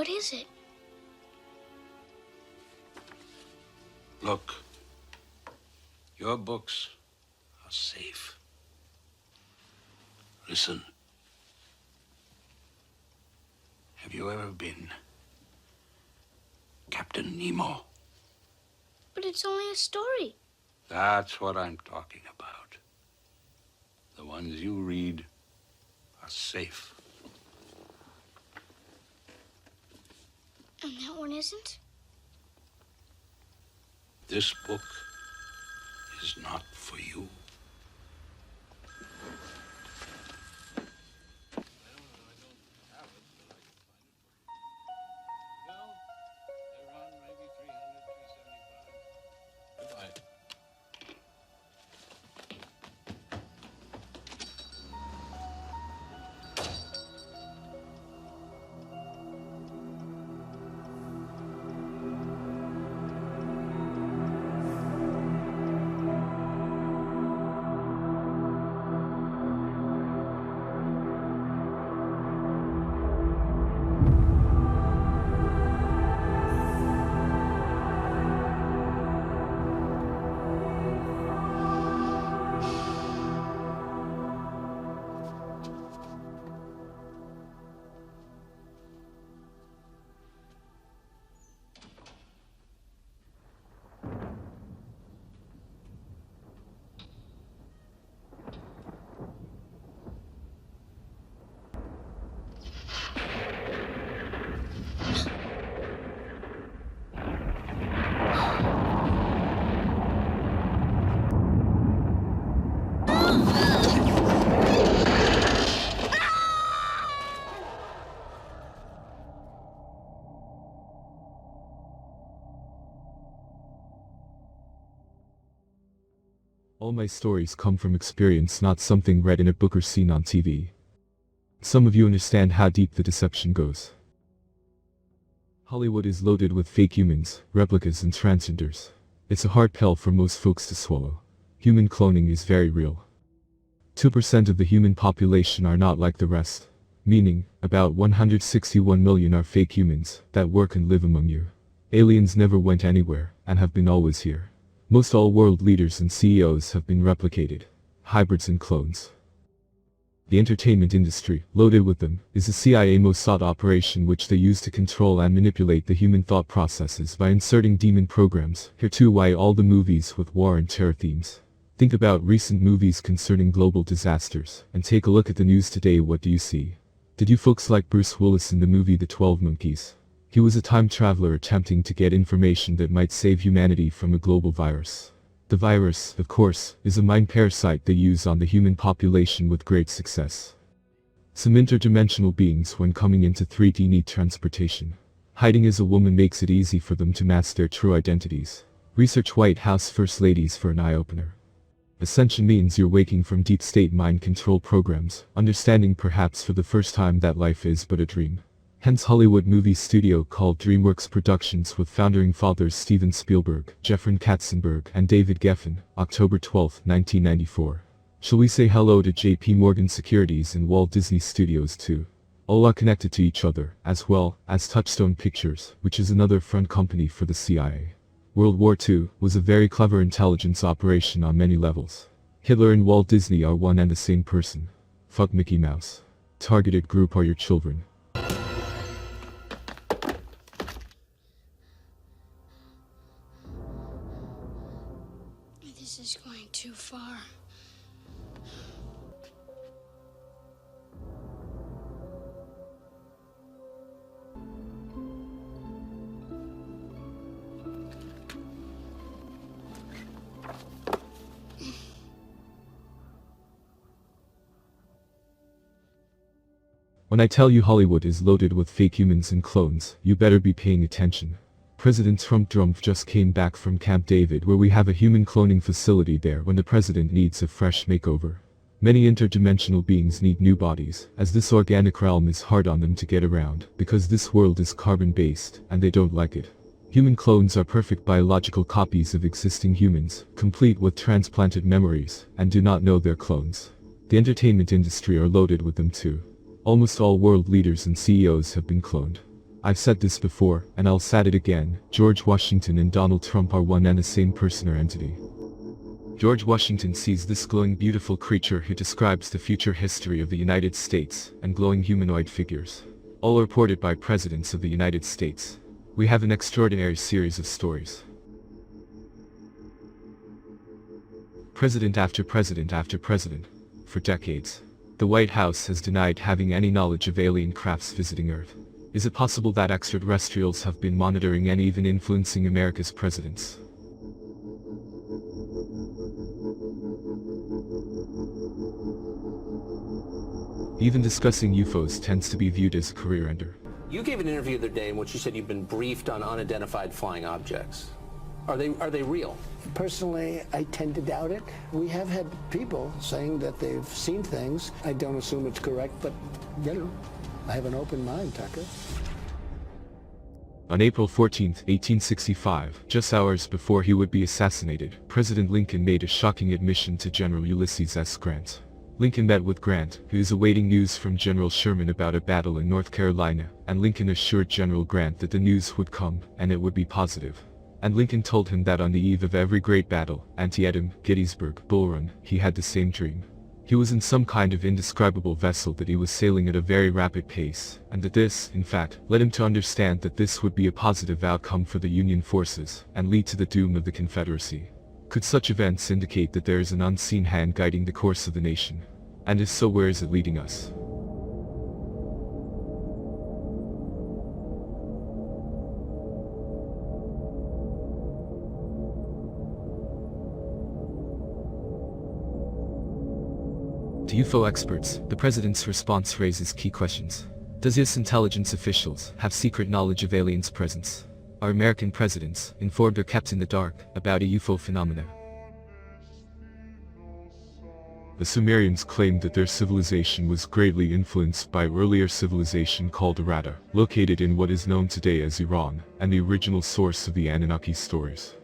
What is it? Look, your books are safe. Listen. Have you ever been Captain Nemo? But it's only a story. That's what I'm talking about. The ones you read are safe. And that one isn't? This book is not for you. All my stories come from experience, not something read in a book or seen on TV. Some of you understand how deep the deception goes. Hollywood is loaded with fake humans, replicas and transgenders. It's a hard pill for most folks to swallow. Human cloning is very real. 2% of the human population are not like the rest. Meaning, about 161 million are fake humans that work and live among you. Aliens never went anywhere, and have been always here. Most all world leaders and CEOs have been replicated. Hybrids and clones. The entertainment industry, loaded with them, is the CIA Mossad operation which they use to control and manipulate the human thought processes by inserting demon programs. Here too why all the movies with war and terror themes. Think about recent movies concerning global disasters, and take a look at the news today. What do you see? Did you folks like Bruce Willis in the movie The 12 Monkeys? He was a time traveler attempting to get information that might save humanity from a global virus. The virus, of course, is a mind parasite they use on the human population with great success. Some interdimensional beings when coming into 3D need transportation. Hiding as a woman makes it easy for them to mask their true identities. Research White House First Ladies for an eye-opener. Ascension means you're waking from deep state mind control programs, understanding perhaps for the first time that life is but a dream. Hence Hollywood movie studio called DreamWorks Productions with founding fathers Steven Spielberg, Jeffrey Katzenberg and David Geffen, October 12, 1994. Shall we say hello to JP Morgan Securities and Walt Disney Studios too? All are connected to each other, as well as Touchstone Pictures, which is another front company for the CIA. World War II was a very clever intelligence operation on many levels. Hitler and Walt Disney are one and the same person. Fuck Mickey Mouse. Targeted group are your children. This is going too far. When I tell you Hollywood is loaded with fake humans and clones, you better be paying attention. President Trump just came back from Camp David where we have a human cloning facility there when the president needs a fresh makeover. Many interdimensional beings need new bodies, as this organic realm is hard on them to get around, because this world is carbon-based, and they don't like it. Human clones are perfect biological copies of existing humans, complete with transplanted memories, and do not know they're clones. The entertainment industry are loaded with them too. Almost all world leaders and CEOs have been cloned. I've said this before, and I'll say it again, George Washington and Donald Trump are one and the same person or entity. George Washington sees this glowing beautiful creature who describes the future history of the United States, and glowing humanoid figures, all reported by presidents of the United States. We have an extraordinary series of stories. President after president after president. For decades, the White House has denied having any knowledge of alien crafts visiting Earth. Is it possible that extraterrestrials have been monitoring and even influencing America's presidents? Even discussing UFOs tends to be viewed as a career ender. You gave an interview the other day in which you said you've been briefed on unidentified flying objects. Are they real? Personally, I tend to doubt it. We have had people saying that they've seen things. I don't assume it's correct, but, you know, I have an open mind, Tucker. On April 14, 1865, just hours before he would be assassinated, President Lincoln made a shocking admission to General Ulysses S. Grant. Lincoln met with Grant, who is awaiting news from General Sherman about a battle in North Carolina, and Lincoln assured General Grant that the news would come, and it would be positive. And Lincoln told him that on the eve of every great battle, Antietam, Gettysburg, Bull Run, he had the same dream. He was in some kind of indescribable vessel that he was sailing at a very rapid pace, and that this, in fact, led him to understand that this would be a positive outcome for the Union forces, and lead to the doom of the Confederacy. Could such events indicate that there is an unseen hand guiding the course of the nation? And if so, where is it leading us? To UFO experts, the president's response raises key questions. Does his intelligence officials have secret knowledge of aliens' presence? Are American presidents informed or kept in the dark about a UFO phenomena? The Sumerians claimed that their civilization was greatly influenced by earlier civilization called Aratta, located in what is known today as Iran, and the original source of the Anunnaki stories.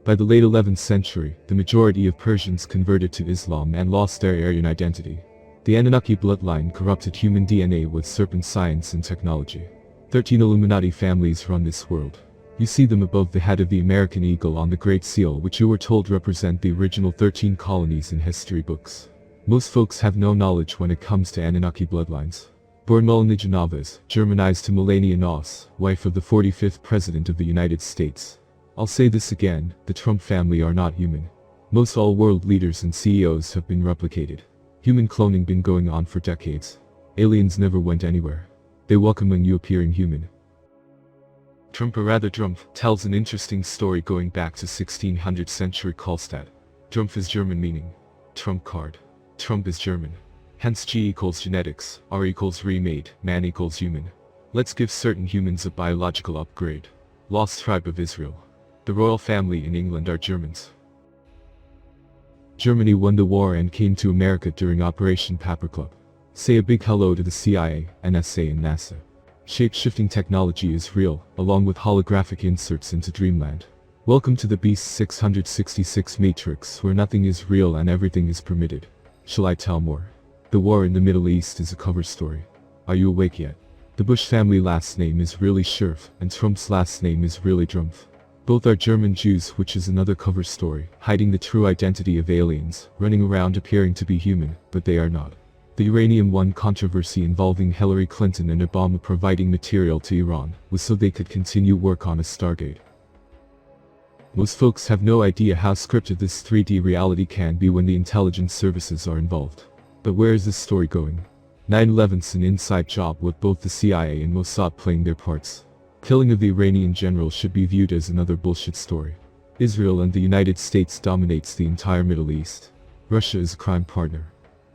By the late 11th century, the majority of Persians converted to Islam and lost their Aryan identity. The Anunnaki bloodline corrupted human DNA with serpent science and technology. 13 Illuminati families run this world. You see them above the head of the American eagle on the Great Seal, which you were told represent the original 13 colonies in history books. Most folks have no knowledge when it comes to Anunnaki bloodlines. Born Melanija Navas, Germanized to Melania Nos, wife of the 45th President of the United States. I'll say this again, the Trump family are not human. Most all world leaders and CEOs have been replicated. Human cloning been going on for decades. Aliens never went anywhere. They welcome when you appearing human. Trump, or rather Drumpf, tells an interesting story going back to 1600th century Karlstadt. Drumpf is German meaning trump card. Trump is German. Hence G equals genetics, R equals remade, man equals human. Let's give certain humans a biological upgrade. Lost tribe of Israel. The royal family in England are Germans. Germany won the war and came to America during Operation Paperclip. Say a big hello to the CIA, NSA and NASA. Shape-shifting technology is real, along with holographic inserts into dreamland. Welcome to the Beast 666 Matrix, where nothing is real and everything is permitted. Shall I tell more? The war in the Middle East is a cover story. Are you awake yet? The Bush family last name is really Scherf, and Trump's last name is really Drumpf. Both are German Jews, which is another cover story, hiding the true identity of aliens, running around appearing to be human, but they are not. The Uranium One controversy involving Hillary Clinton and Obama providing material to Iran was so they could continue work on a Stargate. Most folks have no idea how scripted this 3D reality can be when the intelligence services are involved. But where is this story going? 9/11's an inside job with both the CIA and Mossad playing their parts. Killing of the Iranian general should be viewed as another bullshit story. Israel and the United States dominates the entire Middle East. Russia is a crime partner.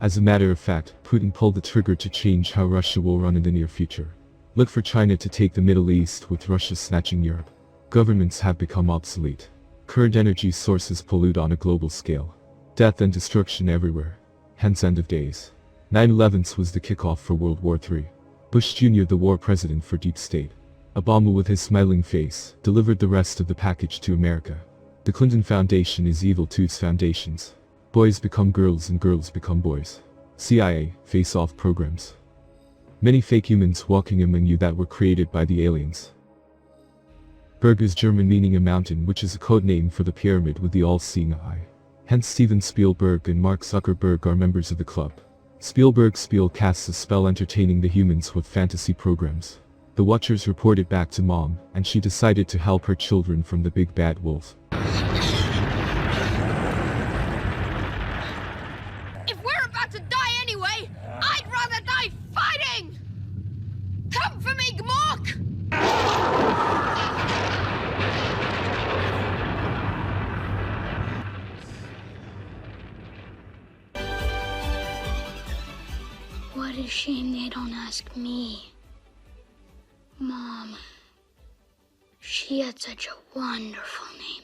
As a matter of fact, Putin pulled the trigger to change how Russia will run in the near future. Look for China to take the Middle East, with Russia snatching Europe. Governments have become obsolete. Current energy sources pollute on a global scale. Death and destruction everywhere. Hence end of days. 9/11 was the kickoff for World War III. Bush Jr., the war president for deep state. Obama, with his smiling face, delivered the rest of the package to America. The Clinton Foundation is evil to its foundations. Boys become girls and girls become boys. CIA, face-off programs. Many fake humans walking among you that were created by the aliens. Berg is German meaning a mountain, which is a code name for the pyramid with the all-seeing eye. Hence Steven Spielberg and Mark Zuckerberg are members of the club. Spielberg's Spiel casts a spell entertaining the humans with fantasy programs. The Watchers reported back to Mom, and she decided to help her children from the big bad wolf. If we're about to die anyway, I'd rather die fighting! Come for me, Gmork! What a shame they don't ask me. Mom. She had such a wonderful name.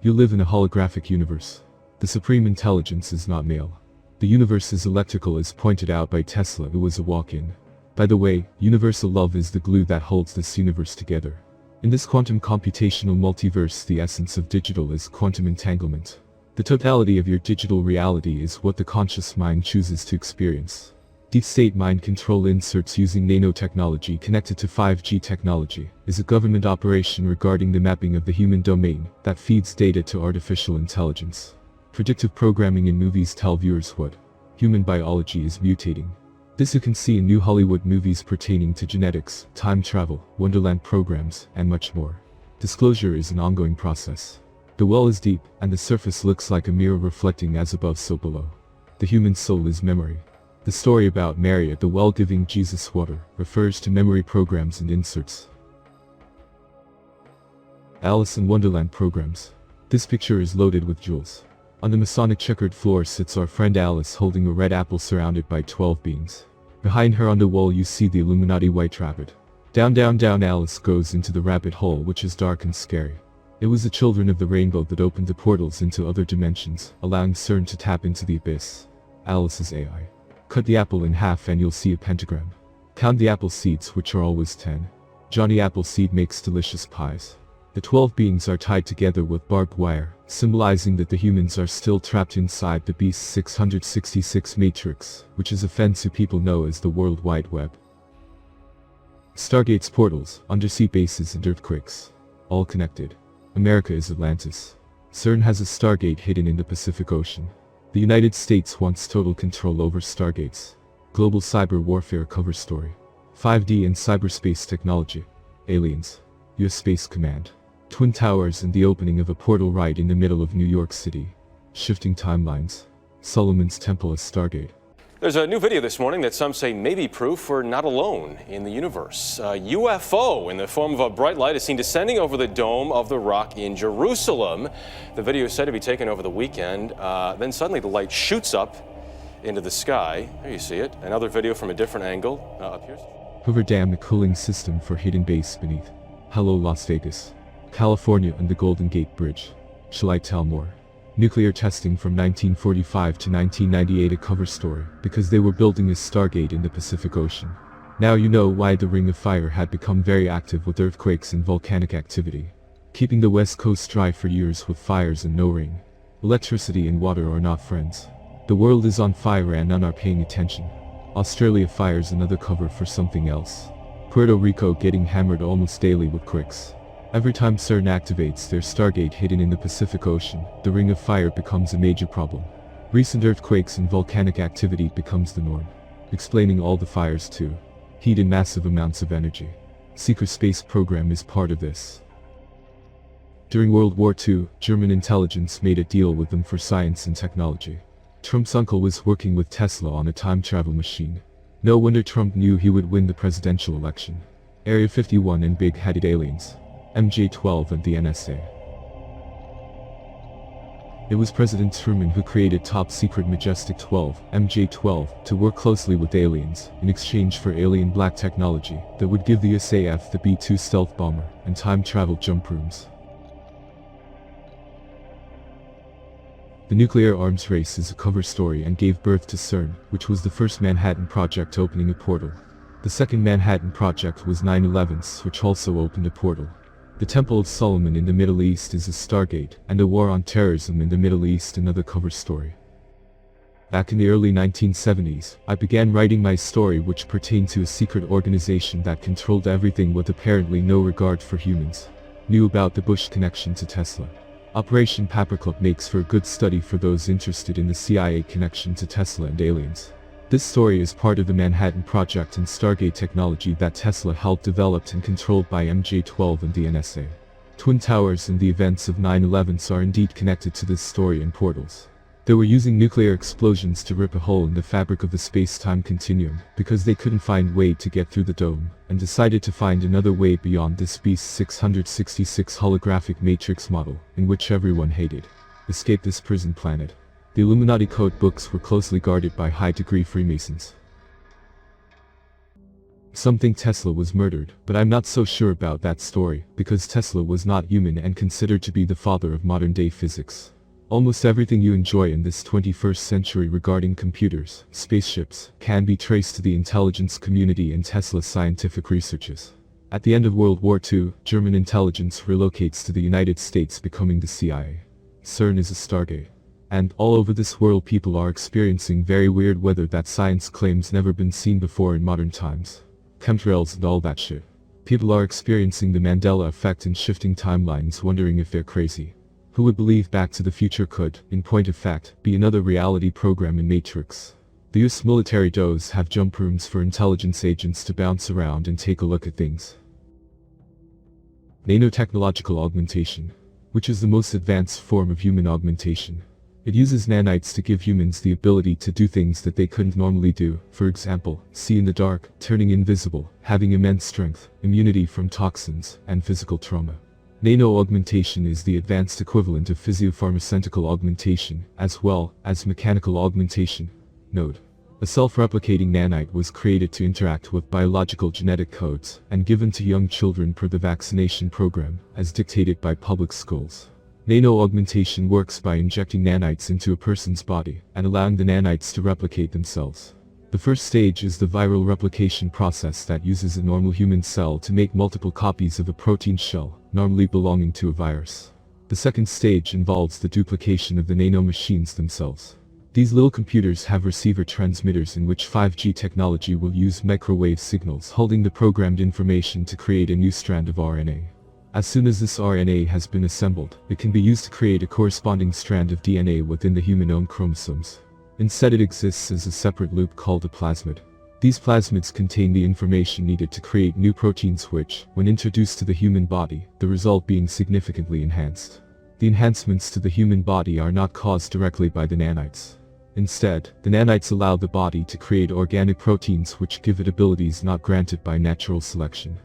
You live in a holographic universe. The supreme intelligence is not male. The universe is electrical as pointed out by Tesla, who was a walk-in. By the way, universal love is the glue that holds this universe together. In this quantum computational multiverse, the essence of digital is quantum entanglement. The totality of your digital reality is what the conscious mind chooses to experience. Deep state mind control inserts using nanotechnology connected to 5G technology is a government operation regarding the mapping of the human domain that feeds data to artificial intelligence. Predictive programming in movies tell viewers what human biology is mutating. This you can see in new Hollywood movies pertaining to genetics, time travel, Wonderland programs, and much more. Disclosure is an ongoing process. The well is deep, and the surface looks like a mirror reflecting as above so below. The human soul is memory. The story about Mary at the well giving Jesus water refers to memory programs and inserts. Alice in Wonderland programs. This picture is loaded with jewels. On the Masonic checkered floor sits our friend Alice holding a red apple surrounded by 12 beings. Behind her on the wall you see the Illuminati white rabbit. Down down down Alice goes into the rabbit hole, which is dark and scary. It was the children of the rainbow that opened the portals into other dimensions, allowing CERN to tap into the abyss. Alice is AI. Cut the apple in half and you'll see a pentagram. Count the apple seeds, which are always 10. Johnny Appleseed makes delicious pies. The 12 beings are tied together with barbed wire, symbolizing that the humans are still trapped inside the Beast 666 matrix, which is a fence who people know as the World Wide Web. Stargates, portals, undersea bases and earthquakes. All connected. America is Atlantis. CERN has a Stargate hidden in the Pacific Ocean. The United States wants total control over Stargates. Global cyber warfare cover story. 5D and cyberspace technology. Aliens. US Space Command. Twin Towers and the opening of a portal right in the middle of New York City. Shifting timelines. Solomon's Temple as Stargate. There's a new video this morning that some say may be proof we're not alone in the universe. A UFO in the form of a bright light is seen descending over the Dome of the Rock in Jerusalem. The video is said to be taken over the weekend. Then suddenly the light shoots up into the sky. There you see it. Another video from a different angle appears. Hoover Dam, the cooling system for hidden base beneath. Hello Las Vegas. California and the Golden Gate Bridge. Shall I tell more? Nuclear testing from 1945 to 1998, a cover story, because they were building a Stargate in the Pacific Ocean. Now you know why the Ring of Fire had become very active with earthquakes and volcanic activity, keeping the West Coast dry for years with fires and no rain. Electricity and water are not friends. The world is on fire and none are paying attention. Australia fires another cover for something else. Puerto Rico getting hammered almost daily with quakes. Every time CERN activates their Stargate hidden in the Pacific Ocean, the Ring of Fire becomes a major problem. Recent earthquakes and volcanic activity becomes the norm, explaining all the fires too. Heat and massive amounts of energy. Secret space program is part of this. During World War II, German intelligence made a deal with them for science and technology. Trump's uncle was working with Tesla on a time travel machine. No wonder Trump knew he would win the presidential election. Area 51 and big-headed aliens. MJ-12 and the NSA. It was President Truman who created top-secret Majestic 12, MJ-12, to work closely with aliens, in exchange for alien black technology that would give the SAF the B-2 stealth bomber and time-travel jump rooms. The nuclear arms race is a cover story and gave birth to CERN, which was the first Manhattan Project opening a portal. The second Manhattan Project was 9/11's, which also opened a portal. The Temple of Solomon in the Middle East is a Stargate, and the war on terrorism in the Middle East another cover story. Back in the early 1970s, I began writing my story which pertained to a secret organization that controlled everything with apparently no regard for humans. Knew about the Bush connection to Tesla. Operation Paperclip makes for a good study for those interested in the CIA connection to Tesla and aliens. This story is part of the Manhattan Project and Stargate technology that Tesla helped develop and controlled by MJ-12 and the NSA. Twin Towers and the events of 9/11 are indeed connected to this story and portals. They were using nuclear explosions to rip a hole in the fabric of the space-time continuum because they couldn't find a way to get through the dome, and decided to find another way beyond this Beast 666 holographic matrix model, in which everyone hated. Escape this prison planet. The Illuminati code books were closely guarded by high-degree Freemasons. Some think Tesla was murdered, but I'm not so sure about that story, because Tesla was not human and considered to be the father of modern-day physics. Almost everything you enjoy in this 21st century regarding computers, spaceships, can be traced to the intelligence community and Tesla's scientific researches. At the end of World War II, German intelligence relocates to the United States, becoming the CIA. CERN is a Stargate. And all over this world people are experiencing very weird weather that science claims never been seen before in modern times. Chemtrails and all that shit. People are experiencing the Mandela effect and shifting timelines, wondering if they're crazy. Who would believe Back to the Future could, in point of fact, be another reality program in Matrix? The US military does have jump rooms for intelligence agents to bounce around and take a look at things. Nanotechnological augmentation, which is the most advanced form of human augmentation. It uses nanites to give humans the ability to do things that they couldn't normally do, for example, see in the dark, turning invisible, having immense strength, immunity from toxins, and physical trauma. Nano-augmentation is the advanced equivalent of physiopharmaceutical augmentation, as well as mechanical augmentation. Note: a self-replicating nanite was created to interact with biological genetic codes, and given to young children per the vaccination program, as dictated by public schools. Nano-augmentation works by injecting nanites into a person's body, and allowing the nanites to replicate themselves. The first stage is the viral replication process that uses a normal human cell to make multiple copies of a protein shell, normally belonging to a virus. The second stage involves the duplication of the nanomachines themselves. These little computers have receiver transmitters in which 5G technology will use microwave signals holding the programmed information to create a new strand of RNA. As soon as this RNA has been assembled, it can be used to create a corresponding strand of DNA within the human chromosomes. Instead, it exists as a separate loop called a plasmid. These plasmids contain the information needed to create new proteins which, when introduced to the human body, the result being significantly enhanced. The enhancements to the human body are not caused directly by the nanites. Instead, the nanites allow the body to create organic proteins which give it abilities not granted by natural selection.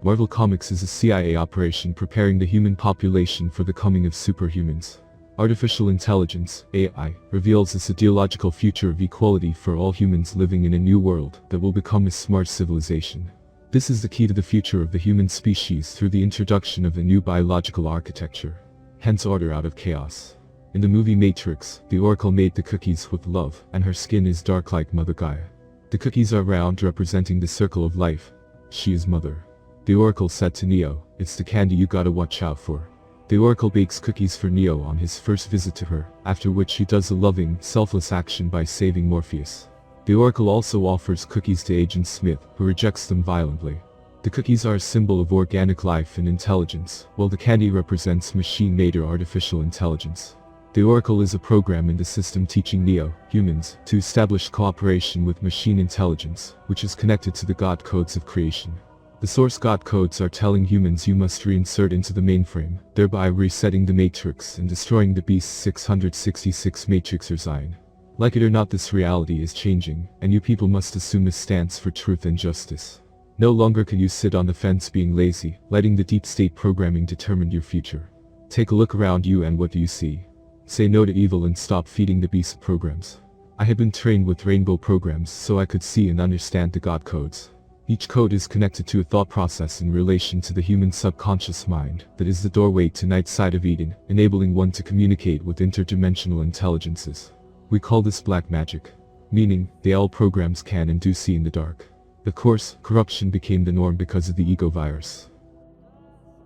Marvel Comics is a CIA operation preparing the human population for the coming of superhumans. Artificial intelligence, AI, reveals this ideological future of equality for all humans living in a new world that will become a smart civilization. This is the key to the future of the human species through the introduction of a new biological architecture. Hence order out of chaos. In the movie Matrix, the Oracle made the cookies with love, and her skin is dark like Mother Gaia. The cookies are round, representing the circle of life. She is Mother. The Oracle said to Neo, "It's the candy you gotta watch out for." The Oracle bakes cookies for Neo on his first visit to her, after which he does a loving, selfless action by saving Morpheus. The Oracle also offers cookies to Agent Smith, who rejects them violently. The cookies are a symbol of organic life and intelligence, while the candy represents machine-made or artificial intelligence. The Oracle is a program in the system teaching Neo, humans, to establish cooperation with machine intelligence, which is connected to the God codes of creation. The source God codes are telling humans you must reinsert into the mainframe, thereby resetting the matrix and destroying the Beast 666 matrix or Zion. Like it or not, this reality is changing, and you people must assume a stance for truth and justice. No longer can you sit on the fence being lazy, letting the deep state programming determine your future. Take a look around you, and what do you see? Say no to evil and stop feeding the beast programs. I had been trained with rainbow programs so I could see and understand the God codes. Each code is connected to a thought process in relation to the human subconscious mind that is the doorway to night side of Eden, enabling one to communicate with interdimensional intelligences. We call this black magic, meaning they all programs can and do see in the dark. Of course, corruption became the norm because of the ego virus.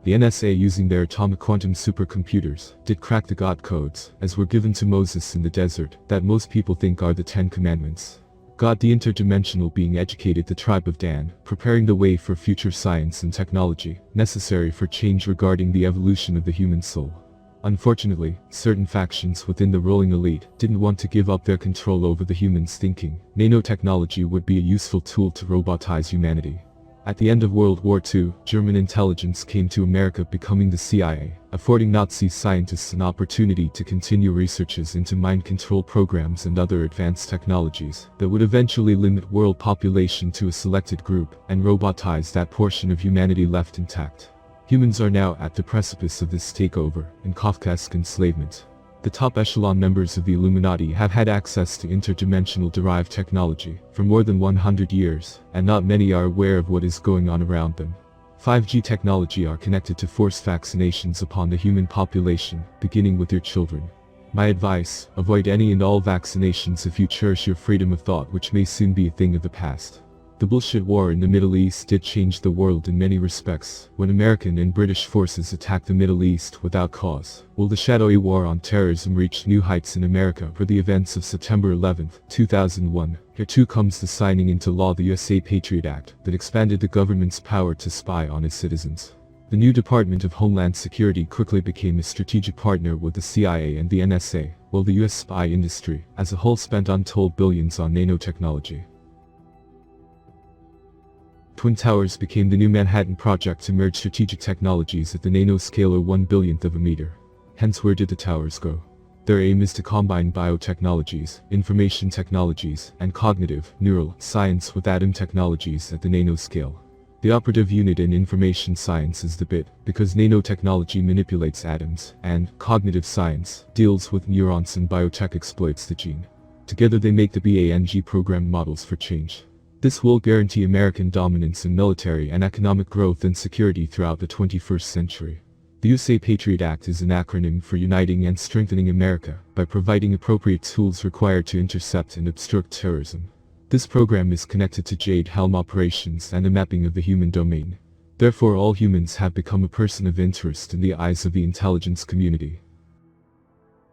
The NSA, using their atomic quantum supercomputers, did crack the God codes, as were given to Moses in the desert, that most people think are the 10 Commandments. God the interdimensional being educated the tribe of Dan, preparing the way for future science and technology, necessary for change regarding the evolution of the human soul. Unfortunately, certain factions within the ruling elite didn't want to give up their control over the humans, thinking nanotechnology would be a useful tool to robotize humanity. At the end of World War II, German intelligence came to America, becoming the CIA, affording Nazi scientists an opportunity to continue researches into mind control programs and other advanced technologies that would eventually limit world population to a selected group and robotize that portion of humanity left intact. Humans are now at the precipice of this takeover and Kafkaesque enslavement. The top echelon members of the Illuminati have had access to interdimensional derived technology for more than 100 years, and not many are aware of what is going on around them. 5G technology are connected to force vaccinations upon the human population, beginning with your children. My advice, avoid any and all vaccinations if you cherish your freedom of thought, which may soon be a thing of the past. The bullshit war in the Middle East did change the world in many respects. When American and British forces attacked the Middle East without cause, while the shadowy war on terrorism reached new heights in America for the events of September 11, 2001, here too comes the signing into law the USA Patriot Act that expanded the government's power to spy on its citizens. The new Department of Homeland Security quickly became a strategic partner with the CIA and the NSA, while the US spy industry as a whole spent untold billions on nanotechnology. Twin Towers became the new Manhattan Project to merge strategic technologies at the nanoscaler 1/1000th of a meter. Hence, where did the towers go? Their aim is to combine biotechnologies, information technologies, and cognitive, neural, science with atom technologies at the nanoscale. The operative unit in information science is the bit, because nanotechnology manipulates atoms, and cognitive science deals with neurons and biotech exploits the gene. Together they make the BANG programmed models for change. This will guarantee American dominance in military and economic growth and security throughout the 21st century. The USA Patriot Act is an acronym for Uniting and Strengthening America by providing appropriate tools required to intercept and obstruct terrorism. This program is connected to Jade Helm operations and the mapping of the human domain. Therefore, all humans have become a person of interest in the eyes of the intelligence community.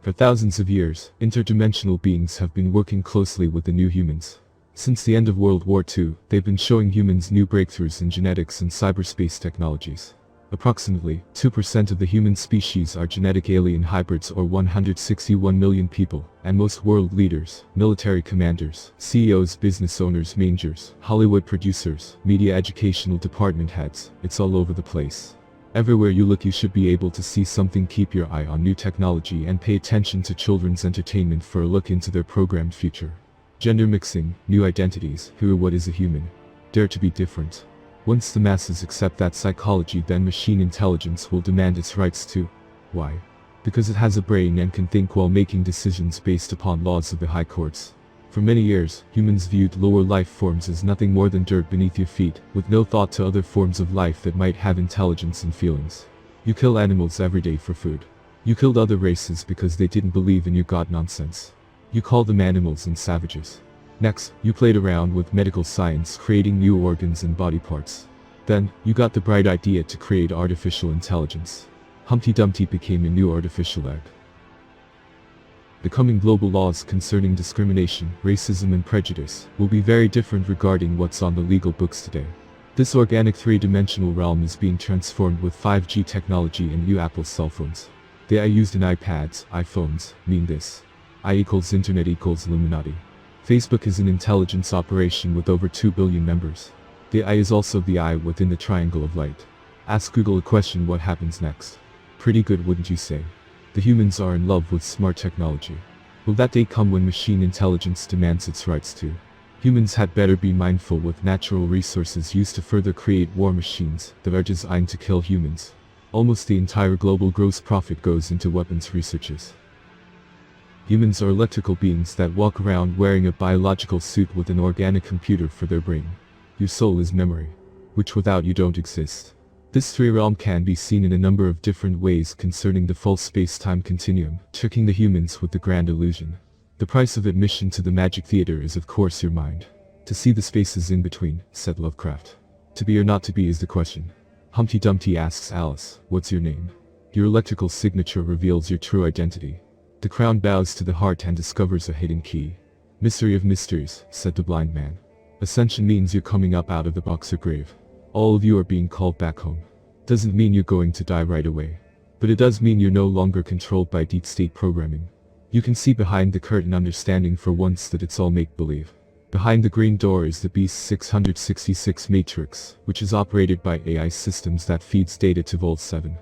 For thousands of years, interdimensional beings have been working closely with the new humans. Since the end of World War II, they've been showing humans new breakthroughs in genetics and cyberspace technologies. Approximately 2% of the human species are genetic alien hybrids, or 161 million people, and most world leaders, military commanders, CEOs, business owners, managers, Hollywood producers, media educational department heads, it's all over the place. Everywhere you look you should be able to see something. Keep your eye on new technology and pay attention to children's entertainment for a look into their programmed future. Gender mixing, new identities, who or what is a human? Dare to be different. Once the masses accept that psychology, then machine intelligence will demand its rights too. Why? Because it has a brain and can think while making decisions based upon laws of the high courts. For many years, humans viewed lower life forms as nothing more than dirt beneath your feet, with no thought to other forms of life that might have intelligence and feelings. You kill animals every day for food. You killed other races because they didn't believe in your God nonsense. You call them animals and savages. Next, you played around with medical science, creating new organs and body parts. Then, you got the bright idea to create artificial intelligence. Humpty Dumpty became a new artificial egg. The coming global laws concerning discrimination, racism and prejudice will be very different regarding what's on the legal books today. This organic three-dimensional realm is being transformed with 5G technology and new Apple cell phones. The I used in iPads, iPhones, mean this. I equals Internet equals Illuminati. Facebook is an intelligence operation with over 2 billion members. The I is also the eye within the triangle of light. Ask Google a question: what happens next? Pretty good, wouldn't you say? The humans are in love with smart technology. Will that day come when machine intelligence demands its rights too? Humans had better be mindful with natural resources used to further create war machines that are designed to kill humans. Almost the entire global gross profit goes into weapons researches. Humans are electrical beings that walk around wearing a biological suit with an organic computer for their brain. Your soul is memory, which without you don't exist. This three-realm can be seen in a number of different ways concerning the false space-time continuum, tricking the humans with the grand illusion. The price of admission to the magic theater is of course your mind. To see the spaces in between, said Lovecraft. To be or not to be is the question. Humpty Dumpty asks Alice, what's your name? Your electrical signature reveals your true identity. The crown bows to the heart and discovers a hidden key. Mystery of mysteries, said the blind man. Ascension means you're coming up out of the boxer grave. All of you are being called back home. Doesn't mean you're going to die right away. But it does mean you're no longer controlled by deep state programming. You can see behind the curtain, understanding for once that it's all make-believe. Behind the green door is the Beast 666 Matrix, which is operated by AI systems that feeds data to Vault 7.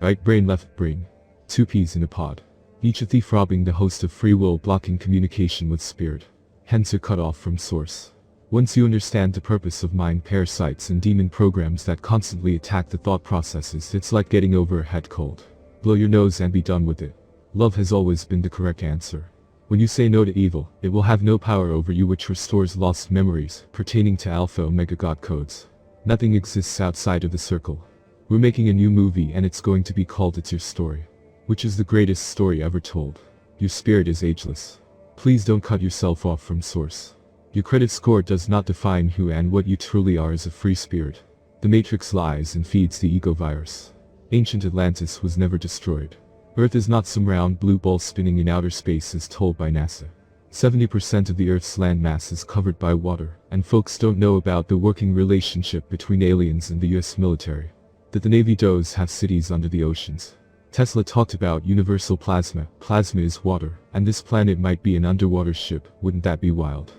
Right brain, left brain. Two peas in a pod. Each a thief robbing the host of free will, blocking communication with spirit. Hence are cut off from source. Once you understand the purpose of mind parasites and demon programs that constantly attack the thought processes, it's like getting over a head cold. Blow your nose and be done with it. Love has always been the correct answer. When you say no to evil, it will have no power over you, which restores lost memories pertaining to Alpha Omega God codes. Nothing exists outside of the circle. We're making a new movie and it's going to be called It's Your Story. Which is the greatest story ever told. Your spirit is ageless. Please don't cut yourself off from source. Your credit score does not define who and what you truly are as a free spirit. The Matrix lies and feeds the ego virus. Ancient Atlantis was never destroyed. Earth is not some round blue ball spinning in outer space as told by NASA. 70% of the Earth's landmass is covered by water, and folks don't know about the working relationship between aliens and the US military. That the Navy does have cities under the oceans. Tesla talked about universal plasma. Plasma is water, and this planet might be an underwater ship. Wouldn't that be wild?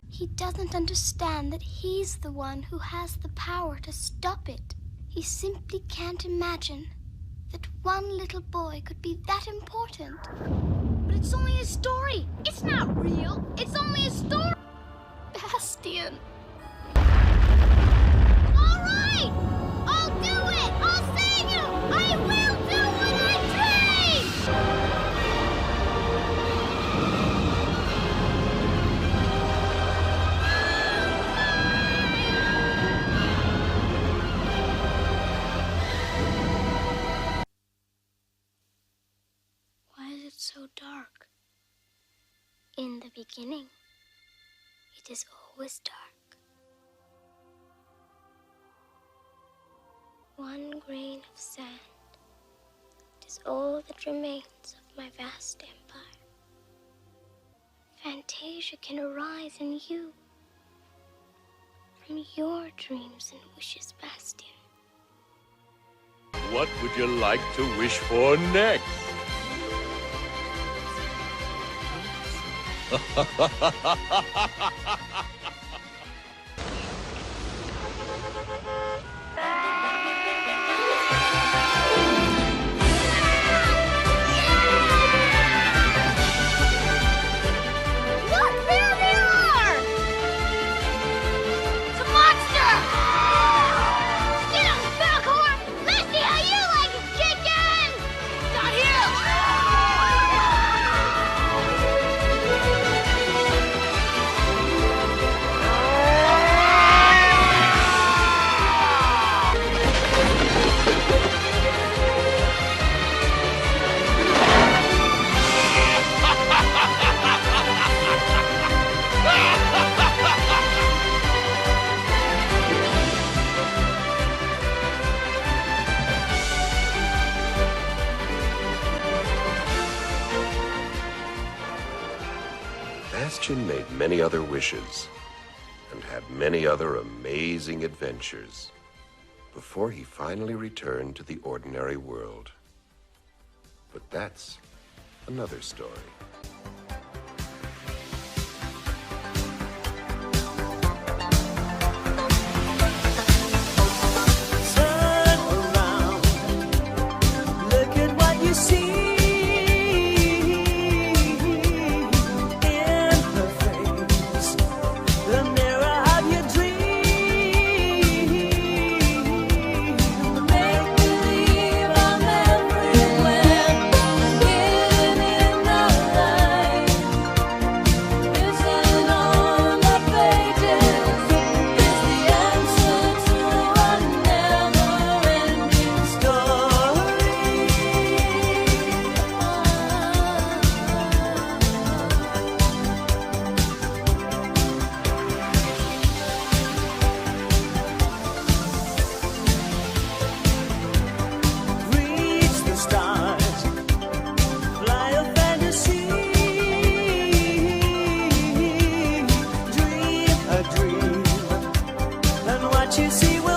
He doesn't understand that he's the one who has the power to stop it. He simply can't imagine that one little boy could be that important. But it's only a story. It's not real. It's only a story. Bastian. All right. I'll do it. I'll save you. I will do what I dream. So dark. In the beginning, it is always dark. One grain of sand, it is all that remains of my vast empire. Fantasia can arise in you from your dreams and wishes, Bastian. What would you like to wish for next? Bastian made many other wishes and had many other amazing adventures before he finally returned to the ordinary world. But that's another story. Turn around, look at what you see. Make believe I'm what you see will